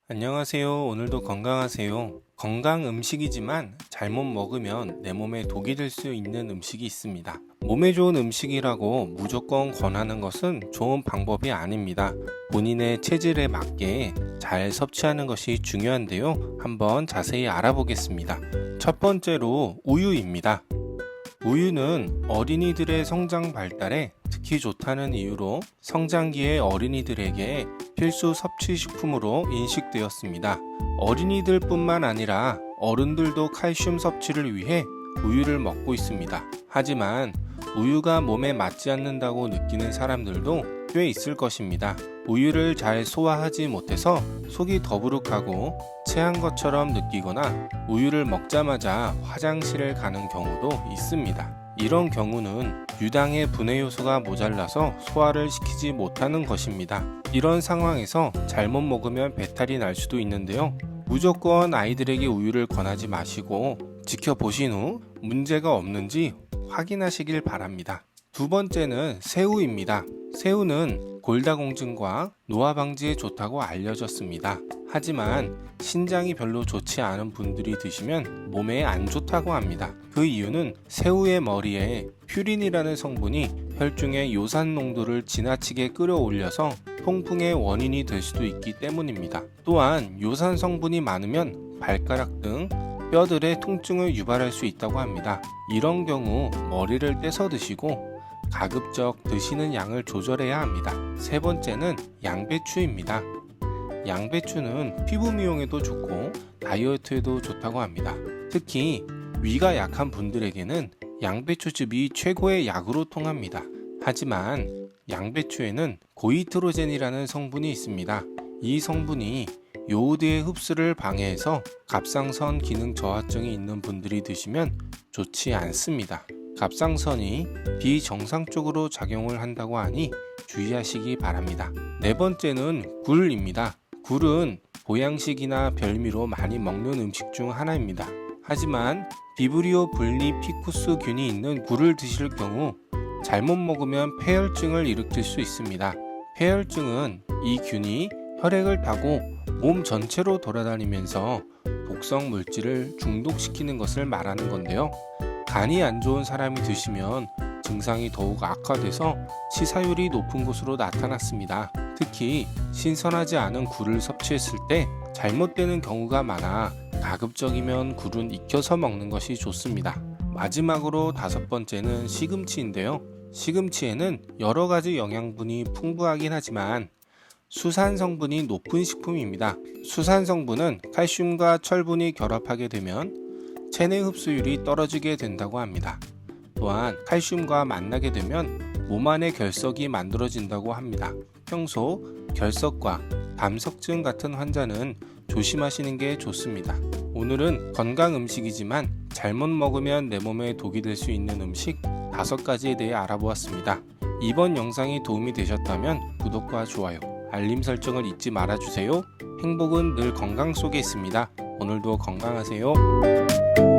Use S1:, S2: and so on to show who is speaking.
S1: 안녕하세요. 오늘도 건강하세요. 건강 음식이지만 잘못 먹으면 내 몸에 독이 될 수 있는 음식이 있습니다. 몸에 좋은 음식이라고 무조건 권하는 것은 좋은 방법이 아닙니다. 본인의 체질에 맞게 잘 섭취하는 것이 중요한데요. 한번 자세히 알아보겠습니다. 첫 번째로 우유입니다. 우유는 어린이들의 성장 발달에 특히 좋다는 이유로 성장기의 어린이들에게 필수 섭취식품으로 인식되었습니다. 어린이들뿐만 아니라 어른들도 칼슘 섭취를 위해 우유를 먹고 있습니다. 하지만 우유가 몸에 맞지 않는다고 느끼는 사람들도 꽤 있을 것입니다. 우유를 잘 소화하지 못해서 속이 더부룩하고 체한 것처럼 느끼거나 우유를 먹자마자 화장실을 가는 경우도 있습니다. 이런 경우는 유당의 분해 요소가 모자라서 소화를 시키지 못하는 것입니다. 이런 상황에서 잘못 먹으면 배탈이 날 수도 있는데요. 무조건 아이들에게 우유를 권하지 마시고 지켜보신 후 문제가 없는지 확인하시길 바랍니다. 두 번째는 새우입니다. 새우는 골다공증과 노화 방지에 좋다고 알려졌습니다. 하지만 신장이 별로 좋지 않은 분들이 드시면 몸에 안 좋다고 합니다. 그 이유는 새우의 머리에 퓨린이라는 성분이 혈중의 요산 농도를 지나치게 끌어올려서 통풍의 원인이 될 수도 있기 때문입니다. 또한 요산 성분이 많으면 발가락 등 뼈들의 통증을 유발할 수 있다고 합니다. 이런 경우 머리를 떼서 드시고 가급적 드시는 양을 조절해야 합니다. 세 번째는 양배추입니다. 양배추는 피부 미용에도 좋고 다이어트에도 좋다고 합니다. 특히 위가 약한 분들에게는 양배추즙이 최고의 약으로 통합니다. 하지만 양배추에는 고이트로젠이라는 성분이 있습니다. 이 성분이 요오드의 흡수를 방해해서 갑상선 기능 저하증이 있는 분들이 드시면 좋지 않습니다. 갑상선이 비정상적으로 작용을 한다고 하니 주의하시기 바랍니다. 네 번째는 굴입니다. 굴은 보양식이나 별미로 많이 먹는 음식 중 하나입니다. 하지만 비브리오 블리 피쿠스 균이 있는 굴을 드실 경우 잘못 먹으면 폐혈증을 일으킬 수 있습니다. 폐혈증은 이 균이 혈액을 타고 몸 전체로 돌아다니면서 독성 물질을 중독시키는 것을 말하는 건데요. 간이 안 좋은 사람이 드시면 증상이 더욱 악화돼서 치사율이 높은 것으로 나타났습니다. 특히 신선하지 않은 굴을 섭취했을 때 잘못되는 경우가 많아 가급적이면 굴은 익혀서 먹는 것이 좋습니다. 마지막으로 다섯 번째는 시금치인데요. 시금치에는 여러 가지 영양분이 풍부하긴 하지만 수산 성분이 높은 식품입니다. 수산 성분은 칼슘과 철분이 결합하게 되면 체내 흡수율이 떨어지게 된다고 합니다. 또한 칼슘과 만나게 되면 몸 안에 결석이 만들어진다고 합니다. 평소 결석과 담석증 같은 환자는 조심하시는 게 좋습니다. 오늘은 건강 음식이지만 잘못 먹으면 내 몸에 독이 될 수 있는 음식 5가지에 대해 알아보았습니다. 이번 영상이 도움이 되셨다면 구독과 좋아요, 알림 설정을 잊지 말아주세요. 행복은 늘 건강 속에 있습니다. 오늘도 건강하세요.